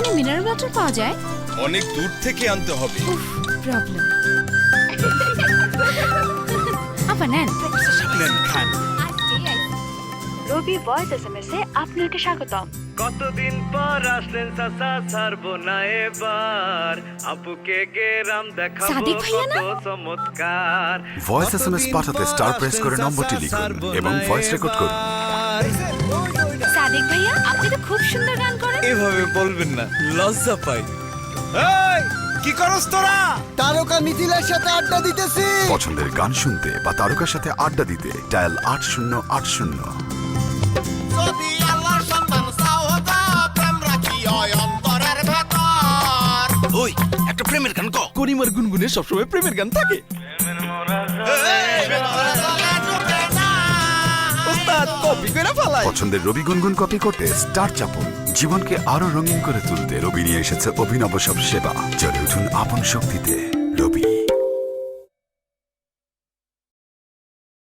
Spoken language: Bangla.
এখানে মিনারেল ওয়াটার পাওয়া যায়? অনেক দূর থেকে আনতে হবে। প্রবলেম। আপা নেন। নেন, খান। রবি ভয়েস এসএমএস এ আপনাকে স্বাগতম। কতদিন পর আসলেন চাচা, ছাড়বো না এবার আপুকে গেরাম দেখাবো সাদিক ভাইয়া না? কত চমৎকার। ভয়েস এসএমএস পাঠাতে স্টার প্রেস করে নম্বরটি লিখুন এবং ভয়েস রেকর্ড করুন। সাদিক ভাইয়া, আপনি তো খুব সুন্দর গান করেন। এভাবে বলবেন না, লজ্জা পাই। এই, কি করস তোরা? তারকা মিথিলার সাথে আড্ডা দিতেছি। পছন্দের গান শুনতে বা তারকার সাথে আড্ডা দিতে ডায়াল 8080। যদি আল্লাহর সন্তান সাওদা প্রেম রাখি হয় অন্তরের ভেতর। ওই, একটা প্রেমের গান ক। করিমার গুনগুনে সবসময় প্রেমের গান থাকে। ওস্তাদ, কপি করে ফেলাই। পছন্দের রবি গুনগুন কপি করতে স্টার চাপুন। জীবনকে আরো রঙিন করে তুলতে রবি নিয়ে এসেছে অভিনব সব সেবা। চলে উঠুন আপন শক্তিতে রবি।